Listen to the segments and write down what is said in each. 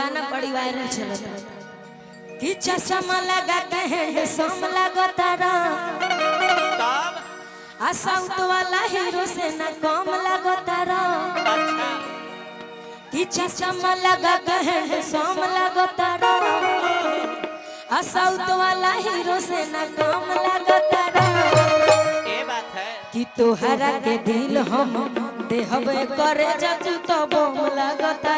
गाना बड़ी वायरल चलता कि चश्मा लगा के हैंडसम लगता तब आ साउथ वाला हीरो से ना कम लगता अच्छा कि चश्मा लगा के हैंडसम लगता आ साउथ वाला हीरो से ना कम लगता ये बात है कि तोहरा के दिल हम देहबे करे जतु तो बम लगता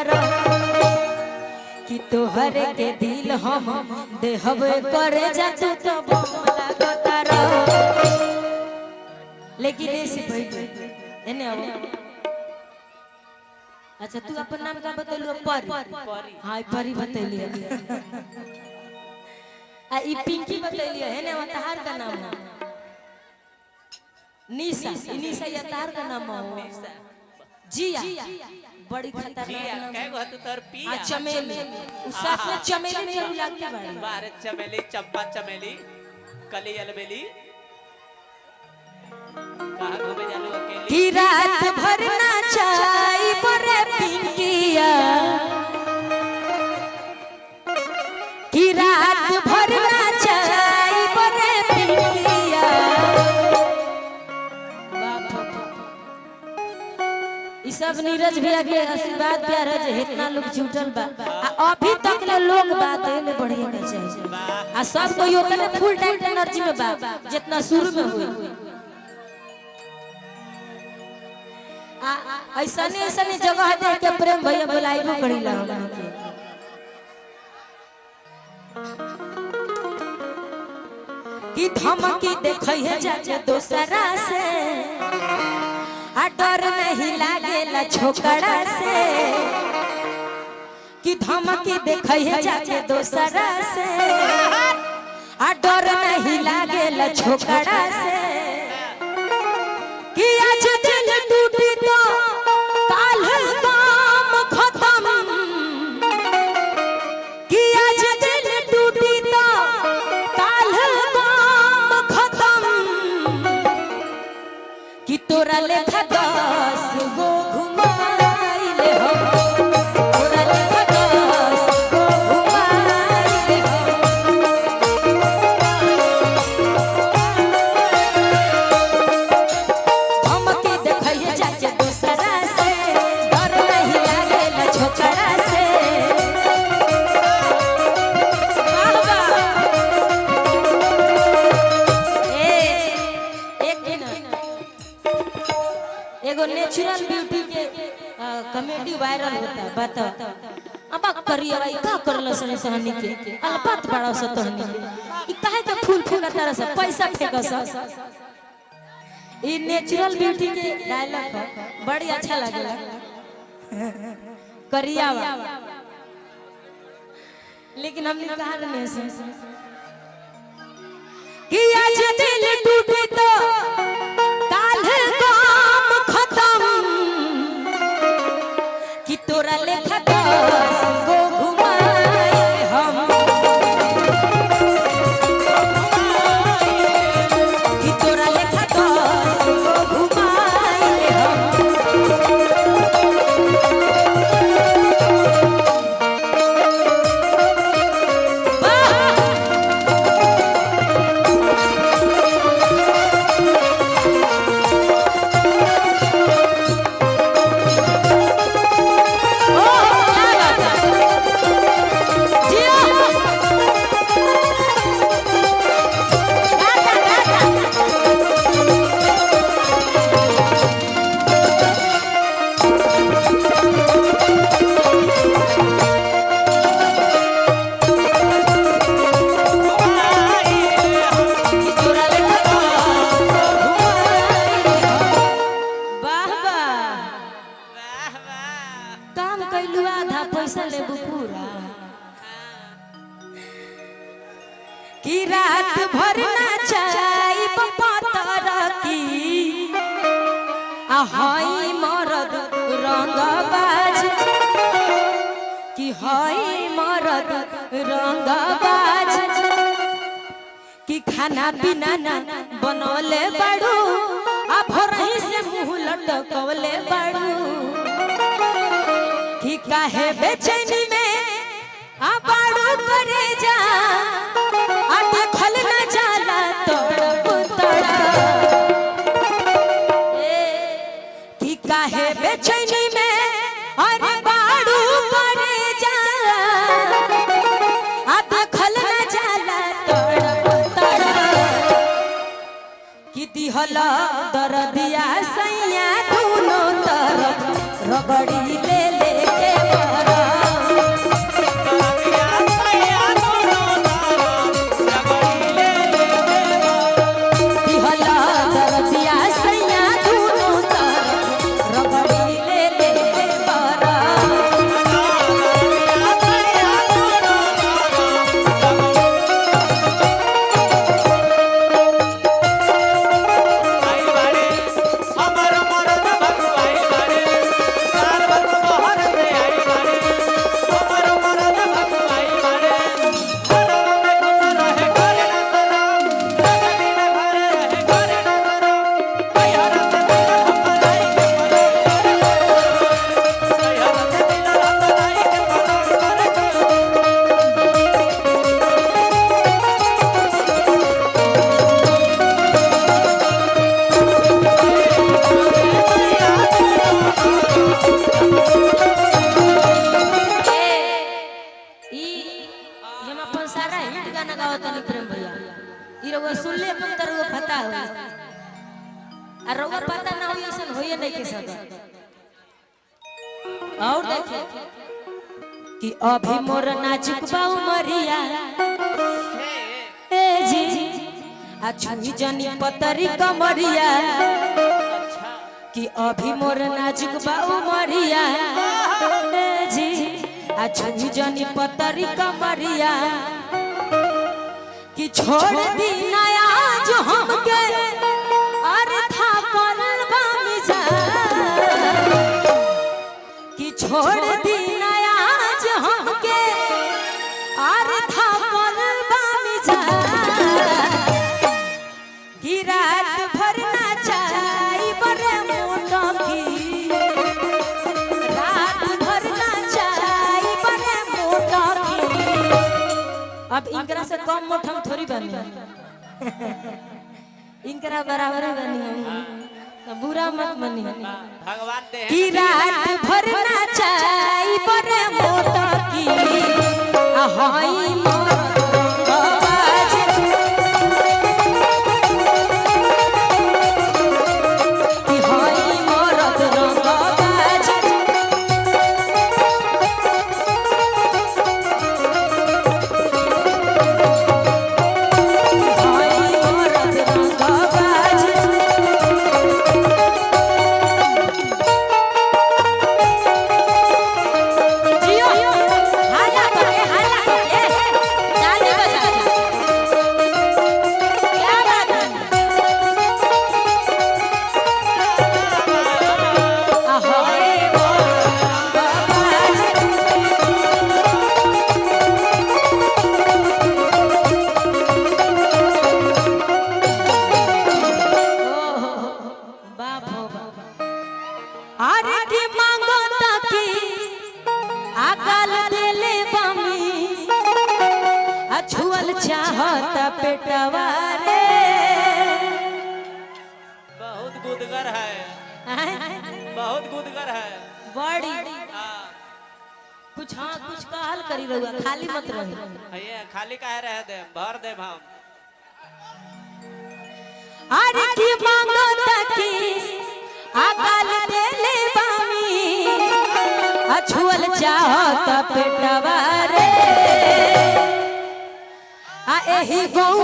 कि तोहरे के दिल हम देहबे करे जतु तो बम लगता लेकिन ऐसे भाई एने आओ अच्छा तू अपन नाम का बतैलु परी हां परी बतैलिए आ ई पिंकी बतैलिए है ने तहार का नाम है निशा निशा या तार का नाम है जिया बड़ी खतरनाक नाम कह गो तू तोर पिया चमेली उस साथ में चमेली नहीं लगती बाड़ी बारे चमेली चंपा चमेली कली अलबेली कहां घूमे जालू अकेली कि रात भर नाचाई बरे पिंकिया कि रात भर नाचाई बरे पिंकिया ई सब नीरज भैया के आशीर्वाद प्यार है जे इतना लोग जुटल बा आ अभी तक ले लोग बात में बढ़िया के चाहिए आ सब कोई ओतने फुल टाइम एनर्जी में बा जितना शुरू में हुई ऐसा नहीं जगह दे के प्रेम भैया बुलाइबो करिला हमन के कि धमकी देखै है जाके दोसरा से आ डर नहीं लागेला छोकरा से कि धमकी देखै है जाके दोसरा से आ डर नहीं लागेला छोकरा से कि आज दिल टूटी तो काल काम खत्म कि आज दिल टूटी तो काल काम खत्म कि तोरा लेखा 10 गो घुमाइले हम तोरा लेखा 10 गो घुमाइले हम के देखैया जाके दोसरा से डर नहीं लागेला छोकरा से बाबा एक दिन एगो नेचुरल ब्यूटी के कॉमेडी वायरल होता बताओ अब करिए भाई का करल सने तहनी के अलपत बड़ा स तहनी के ई काहे के फूल फेंकता रह सब पैसा फेंकस ई नेचुरल ब्यूटी के डायलॉग बड़ी अच्छा लागेला करियावा लेकिन हमने कहा नहीं से कि आज दिल टूटे तो काल काम खत्म कि तोरा लेखा 10 गो घुमाए हम कि तोरा लेखा 10 गो घुमाए हम पैसा लेबू पूरा कि रात भर नाचाई पतर की हाई मरद रंगबाज कि हाई मरद रंगबाज कि खाना पीना ना बनौले बड़ू आ भोरही से मुंह लटकवले बड़ू कि काहे बेचैनी में दिहला दरदिया सैया दोनों तरफ रगड़ी ले के बरा दिहला दरदिया सैया दोनों तरफ रगड़ी ले के बरा प्रेम भैया ई रउआ सुनले कम त रउआ पता हो आ रउआ पता ना होई ऐसन होइए नहीं के सब और देखे कि अभी मोर नाजुक बाऊ मरिया ए जी आ छुई जनी पतरी कमरिया कि अभी मोर नाजुक बाऊ मरिया ए जी आ छुई जनी पतरी कमरिया कि छोड़ दी नया जो हमके अरे था परबा मिजा कि छोड़ दी नया जो हमके अरे था परबा मिजा कि रात भर नाचाई बरे मोटा की रात भर नाचाई बरे मोटा की अब इनकरा से कम मोट हम थोड़ी बनी इनकरा बराबर बनी हम तो बुरा मत बनी भगवान दे कि रात भर नाचाई बरे मोटा की हाई मोर बाज कि हाई मोर रंग बाज चाहता पेटवा रे बहुत गुदगर है बहुत गुदगर है बड़ी कुछ हाँ कुछ कहल करी रहुआ खाली मत रही ये खाली काहे रह दे भर दे हम अरे की मांगो तकी आकाल देले बामी अछुअल चाहता पेटवा रे आ एही गौ